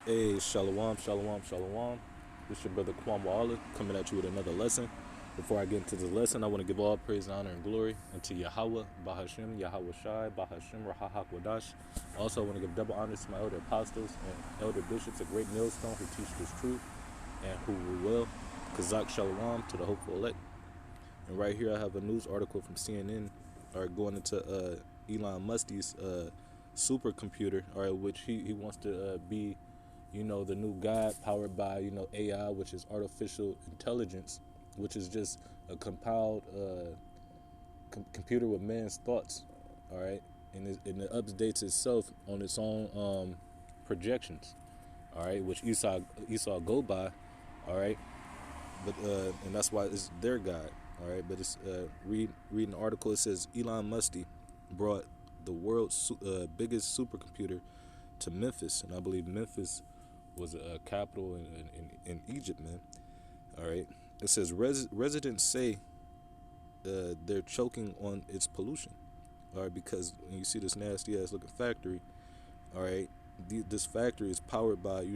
Hey, shalom, shalom, shalom. This your brother Kwame Allah coming at you with another lesson. Before I get into this lesson, I want to give all praise, honor, and glory unto Yahweh, Bahashim, Yahweh Shai, Bahashim, Rahahak Wadash. Also, I want to give double honors to my elder apostles and elder bishops, a great millstone who teach this truth and who will well. Kazak Shalom to the hopeful elect. And right here, I have a news article from CNN, going into Elon Musk's supercomputer, which he wants to be, the new God powered by, AI, which is artificial intelligence, which is just a compiled computer with man's thoughts, all right, and it updates itself on its own projections, all right, which Esau go by, all right, but and that's why it's their God, all right. But it's reading the article. It says Elon Musk brought the world's biggest supercomputer to Memphis, and I believe Memphis was a capital in Egypt, man. All right. It says residents say they're choking on its pollution, all right, because when you see this nasty ass looking factory, all right, this factory is powered by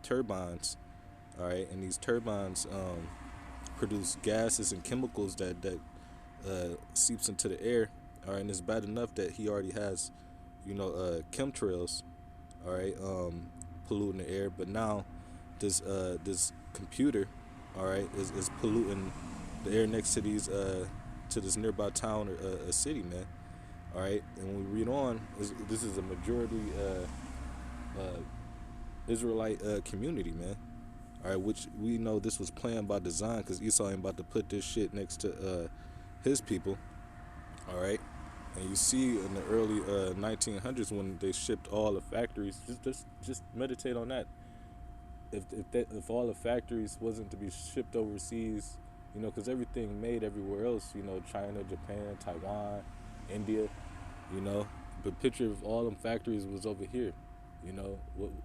turbines, all right, and these turbines produce gases and chemicals that seeps into the air, all right, and it's bad enough that he already has, chemtrails, all right, polluting the air, but now this computer, all right, is polluting the air next to these to this nearby town or a city, man. All right, and when we read on, this is a majority Israelite community, man. All right, which we know this was planned by design because Esau ain't about to put this shit next to his people. All right, and you see in the early 1900s when they shipped all the factories, just meditate on that. If all the factories wasn't to be shipped overseas, because everything made everywhere else, China, Japan, Taiwan, India, you know, but picture if all them factories was over here,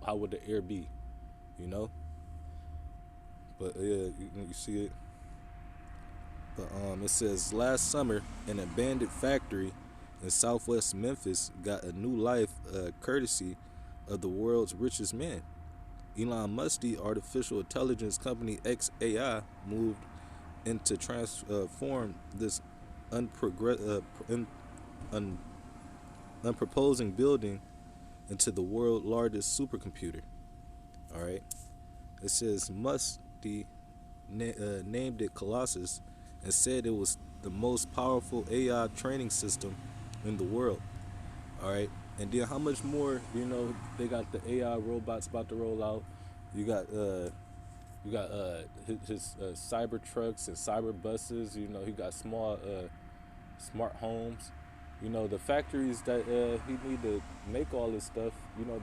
how would the air be, you know? But yeah, you see it. But it says last summer, an abandoned factory in southwest Memphis got a new life, courtesy of the world's richest man. Elon Musk, artificial intelligence company XAI, moved in to transform this unproposing building into the world's largest supercomputer. All right. It says Musk named it Colossus and said it was the most powerful AI training system in the world. All right. And then how much more, they got the AI robots about to roll out. You got his cyber trucks and cyber buses. He got small smart homes. The factories that he need to make all this stuff.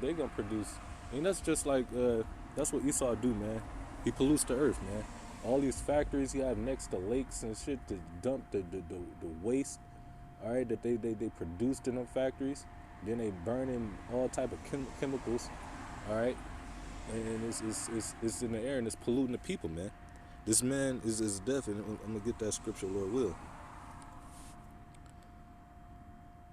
They're gonna produce. And that's just like that's what Esau do, man. He pollutes the earth, man. All these factories he have next to lakes and shit to dump the waste. All right, that they produced in them factories. Then they burning all type of chemicals. All right, and it's in the air and it's polluting the people, man. This man is deaf, and I'm gonna get that scripture, Lord will.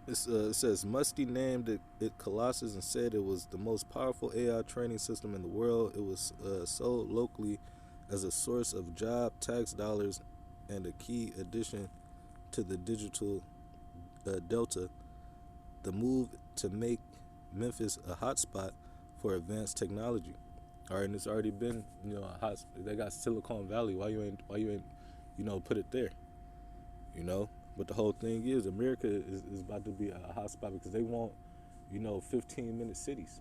It says Musty named it Colossus and said it was the most powerful AI training system in the world. It was sold locally as a source of job tax dollars and a key addition to the digital delta. The move to make Memphis a hotspot for advanced technology. All right, and it's already been, a hot. They got Silicon Valley. Why you ain't, put it there? But the whole thing is, America is about to be a hotspot because they want, 15-minute cities.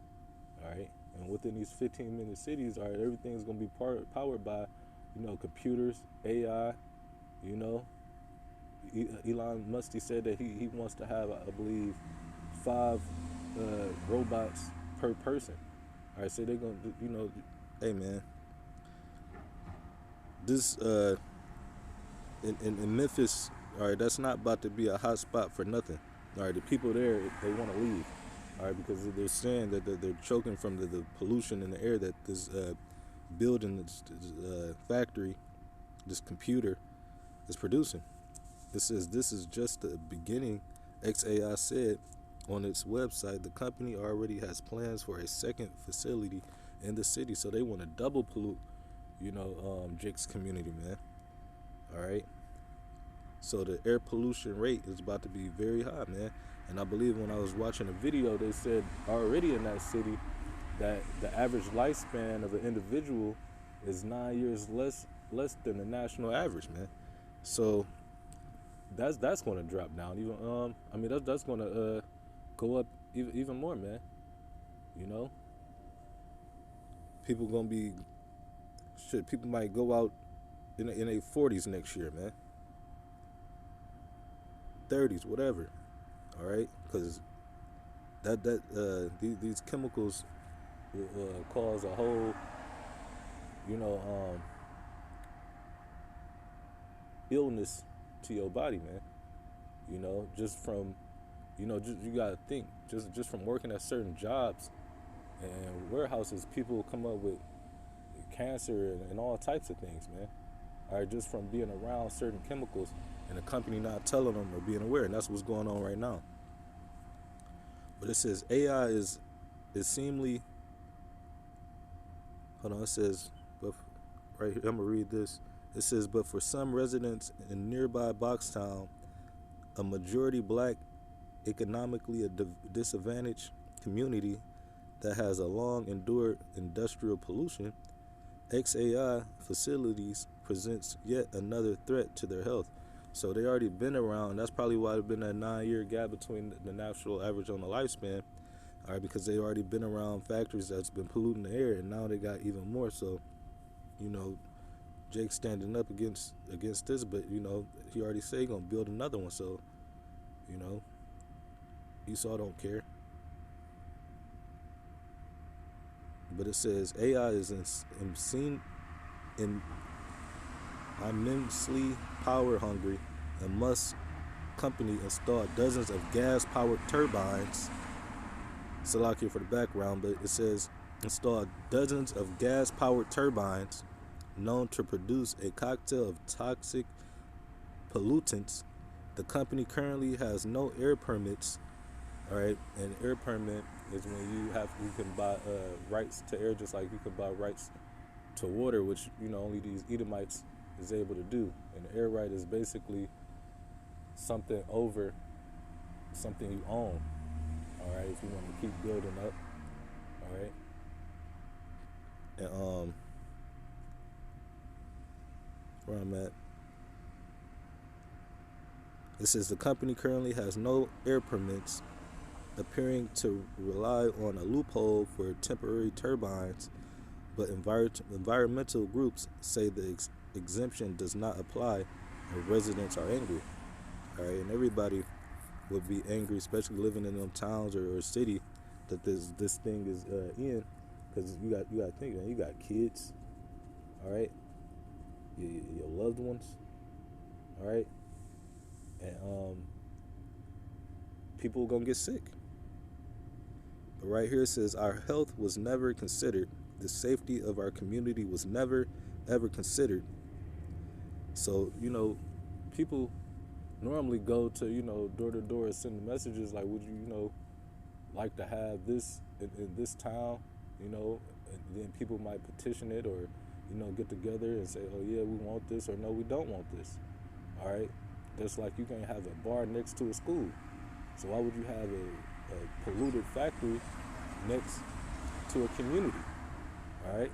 All right, and within these 15-minute cities, all right, everything's gonna be powered by, computers, AI. You know, Elon Musk said that he wants to have, I believe, 5 robots per person. All right, so they're gonna, hey man, this in Memphis, all right, that's not about to be a hot spot for nothing. All right, the people there, they want to leave, all right, because they're saying that they're choking from the pollution in the air that this building, this factory, this computer is producing. It says this is just the beginning. XAI said on its website the company already has plans for a second facility in the city, so they want to double pollute, Jake's community, man. All right. So the air pollution rate is about to be very high, man. And I believe when I was watching a video, they said already in that city that the average lifespan of an individual is 9 years less than the national average, man. So that's going to drop down. Even that's going to go up even more, man. You know, people gonna be shit. People might go out in their 40s next year, man. 30s, whatever. All right, because these chemicals cause a whole, you know, illness to your body, man. Just from, just, you gotta think, just from working at certain jobs and warehouses, people come up with cancer and all types of things, man. All right, just from being around certain chemicals and the company not telling them or being aware, and that's what's going on right now. But it says AI is seemingly. Hold on, it says, but right here, I'm gonna read this. It says, but for some residents in nearby Boxtown, a majority black, economically a disadvantaged community that has a long endured industrial pollution, XAI facilities presents yet another threat to their health. So they already been around. That's probably why there's been that 9-year gap between the national average on the lifespan. All right, because they already been around factories that's been polluting the air, and now they got even more. So, Jake's standing up against this, but he already said he gonna build another one. So, Esau don't care. But it says AI is immensely power hungry and must company install dozens of gas-powered turbines. Salak for the background, but it says install dozens of gas-powered turbines known to produce a cocktail of toxic pollutants. The company currently has no air permits. All right, an air permit is when you can buy rights to air, just like you can buy rights to water, which only these Edomites is able to do. And the air right is basically something over something you own. All right, if you want to keep building up. All right, and where I'm at. It says the company currently has no air permits, appearing to rely on a loophole for temporary turbines, but environmental groups say the exemption does not apply and residents are angry. All right, and everybody would be angry, especially living in them towns or city that this thing is in, because you got to think, man, you got kids, all right, your loved ones, all right, and people are gonna get sick. But right here it says our health was never considered. The safety of our community was never ever considered. So people normally go to door to door and send messages like, would you like to have this in this town, and then people might petition it or get together and say, oh yeah, we want this, or no, we don't want this. All right, just like you can't have a bar next to a school, so why would you have a polluted factory next to a community? All right.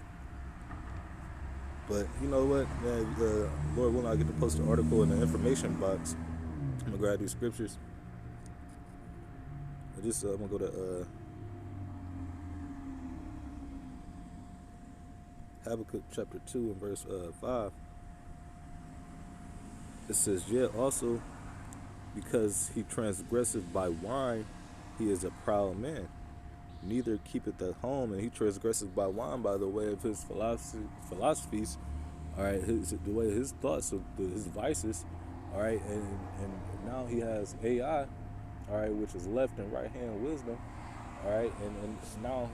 But you know what, man, Lord willing, I get to post an article in the information box. I'm gonna grab these scriptures. I'm gonna go to Habakkuk chapter 2 and verse 5. It says, yet also because he transgresseth by wine, he is a proud man. Neither keepeth at home, and he transgresseth by wine, by the way of his philosophies. All right, the way his thoughts, his vices. All right, and now he has AI. All right, which is left and right hand wisdom. All right, and now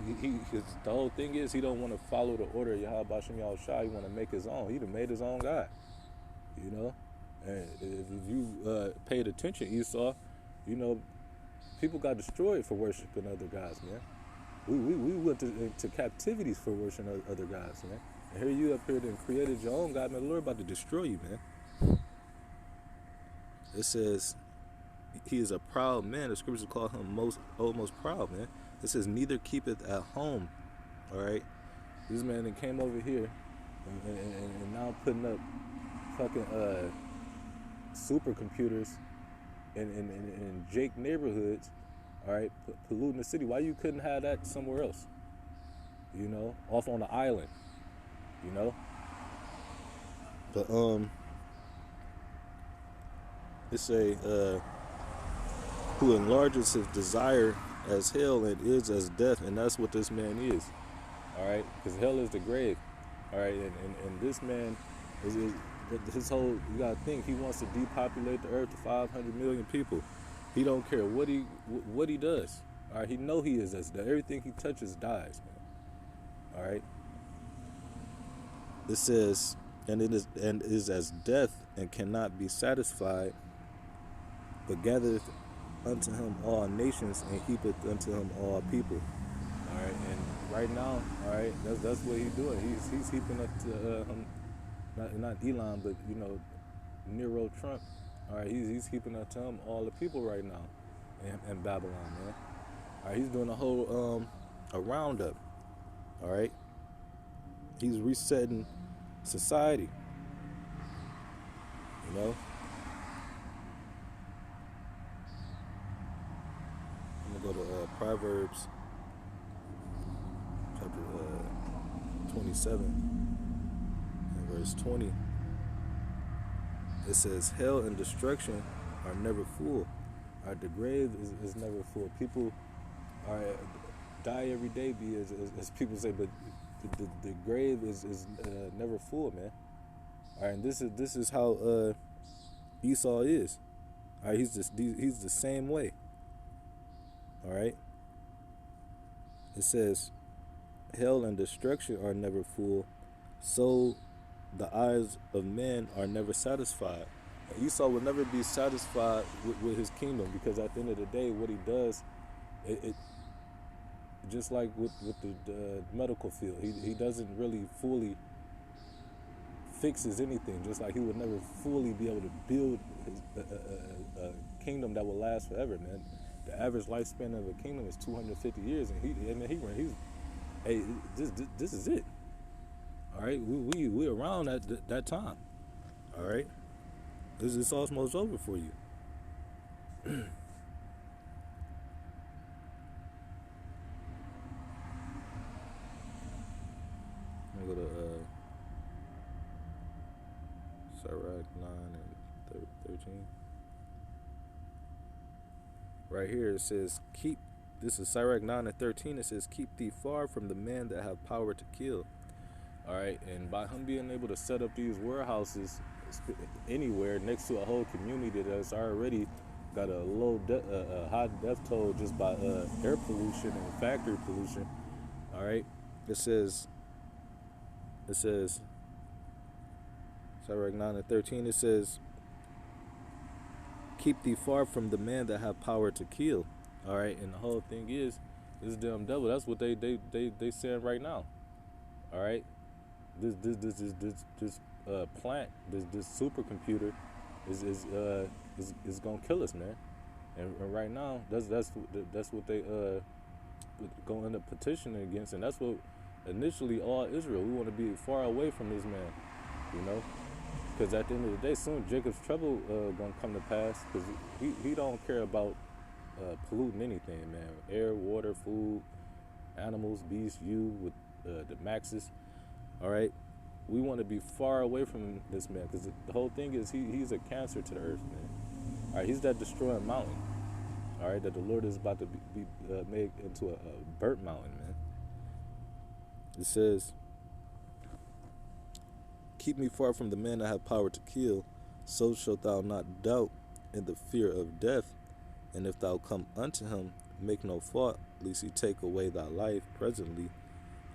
the whole thing is he don't want to follow the order of Yahweh Bashem Yahushua. He want to make his own. He done made his own God. And if you paid attention, Esau, people got destroyed for worshiping other gods, man. We went to captivities for worshiping other gods, man. And here you up here and created your own God, man. The Lord about to destroy you, man. It says he is a proud man. The scriptures call him most proud, man. It says neither keepeth at home. All right, this man that came over here and now putting up fucking supercomputers in Jake neighborhoods. All right, polluting the city. Why you couldn't have that somewhere else? You know, off on the island. You know, but it say who enlarges his desire as hell and is as death, and that's what this man is. All right, because hell is the grave. All right, and this man is his whole. You gotta think he wants to depopulate the earth to 500 million people. He don't care what he does. All right, he know he is as death. Everything he touches dies, man. All right. It says, and it is as death and cannot be satisfied, but gathereth unto him all nations and heapeth unto him all people. All right, and right now, all right, that's what he's doing. He's heaping up to not Elon, but you know, Nero Trump. All right, he's heaping up to him all the people right now in Babylon, man. All right, he's doing a whole a roundup. All right, he's resetting society. You know. I'm gonna go to Proverbs chapter 27 and verse 20. It says, "Hell and destruction are never full. All right, the grave is never full. People are die every day, as people say, but the grave is never full, man. All right, and this is how Esau is. All right, he's the same way. All right. It says, hell and destruction are never full, so the eyes of men are never satisfied. Esau will never be satisfied with his kingdom, because at the end of the day, what he does, it just like with the medical field, he doesn't really fully fixes anything. Just like he would never fully be able to build a kingdom that will last forever, man. The average lifespan of a kingdom is 250 years, and he's hey, this is it. All right, we around that time. All right, this is almost over for you. I'm gonna go to Sirach 9 and 13. Right here it says, keep, this is Sirach 9 and 13, it says, keep thee far from the man that have power to kill. All right, and by him being able to set up these warehouses anywhere next to a whole community that's already got a high death toll just by air pollution and factory pollution. All right, it says Sirach 9 and 13, it says, keep thee far from the man that have power to kill. All right, and the whole thing is, this damn devil, that's what they saying right now. All right, this plant, this supercomputer is gonna kill us, man. And right now, that's what they gonna end up petitioning against, and that's what initially all Israel, we want to be far away from this man, you know, because at the end of the day, soon Jacob's trouble gonna come to pass, because he don't care about polluting anything, man. Air, water, food, animals, beasts, you with the maxes. All right, we want to be far away from this man, because the whole thing is he's a cancer to the earth, man. All right, he's that destroying mountain. All right, that the Lord is about to be made into a burnt mountain, man. It says, keep me far from the man that have power to kill, so shalt thou not doubt in the fear of death. And if thou come unto him, make no fault, lest he take away thy life presently.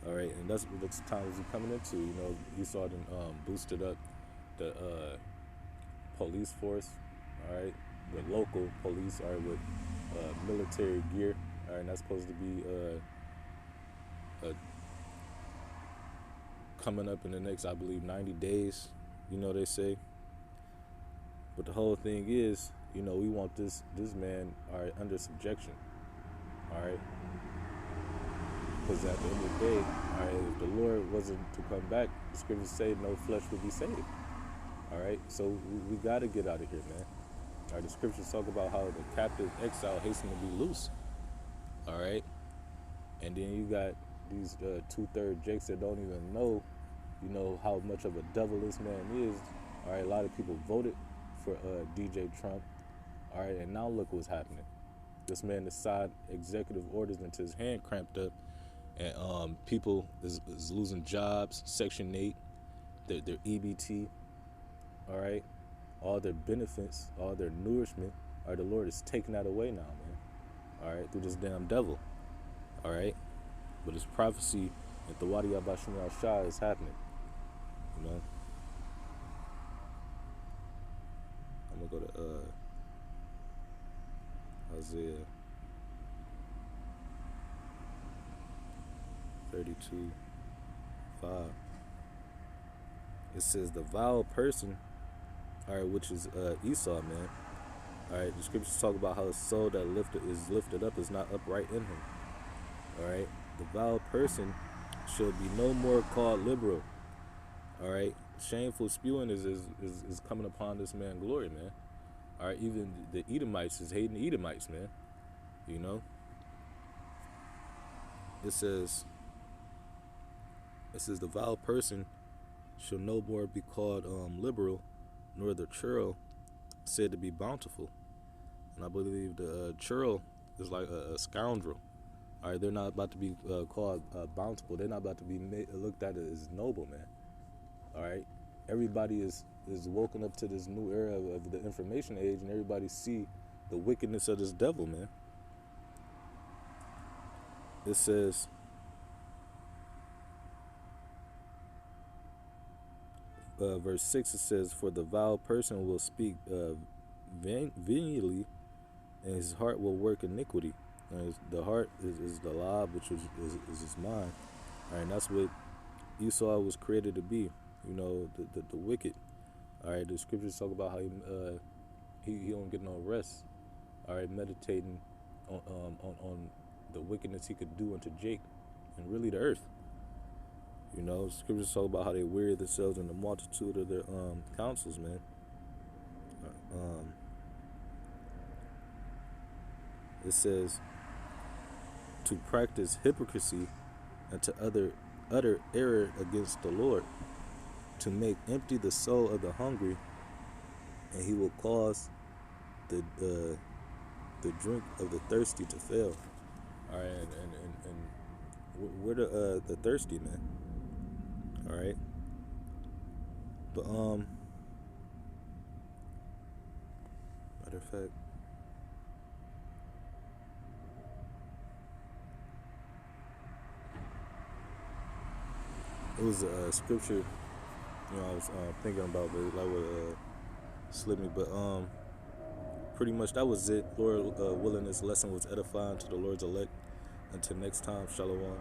All right, and that's the times we're coming into. You know, Esau done boosted up the police force. All right, the local police are with military gear. All right, and that's supposed to be coming up in the next, I believe, 90 days. They say. But the whole thing is, we want this man, all right, under subjection, all right. Because at the end of the day, all right, if the Lord wasn't to come back, the scriptures say no flesh would be saved. All right, so we got to get out of here, man. All right, the scriptures talk about how the captive exile hasten to be loose. All right, and then you got these 2/3 jakes that don't even know, how much of a devil this man is. All right, a lot of people voted for DJ Trump. All right, and now look what's happening. This man decided executive orders until his hand cramped up, and people is losing jobs, Section 8, their EBT, all right, all their benefits, all their nourishment. All right, the Lord is taking that away now, man. All right, through this damn devil. All right, but his prophecy at the Wadi Abashim al-Shah is happening. I'm gonna go to Isaiah 32:5. It says the vile person, all right, which is Esau, man. All right, the scriptures talk about how the soul that is lifted up is not upright in him. All right, the vile person shall be no more called liberal. All right, shameful spewing is coming upon this man glory, man. All right, even the Edomites is hating the Edomites, man. It says the vile person shall no more be called liberal, nor the churl said to be bountiful. And I believe the churl is like a scoundrel. All right, they're not about to be called bountiful. They're not about to be looked at as noble, man. All right, everybody is woken up to this new era of the information age, and everybody see the wickedness of this devil, man. It says, verse 6, it says, for the vile person will speak venially, and his heart will work iniquity. And the heart is the lob, which is his mind. All right, and that's what Esau was created to be, the wicked. All right, the scriptures talk about how he don't get no rest. All right, meditating on the wickedness he could do unto Jake and really the earth. Scriptures talk about how they weary themselves in the multitude of their counsels, man. It says to practice hypocrisy and to utter error against the Lord, to make empty the soul of the hungry, and he will cause the drink of the thirsty to fail. All right, and we're the thirsty, man. All right, but matter of fact, it was a scripture, I was thinking about, but like what slipped me. But pretty much that was it. Lord willing, this lesson was edifying to the Lord's elect. Until next time, Shalom.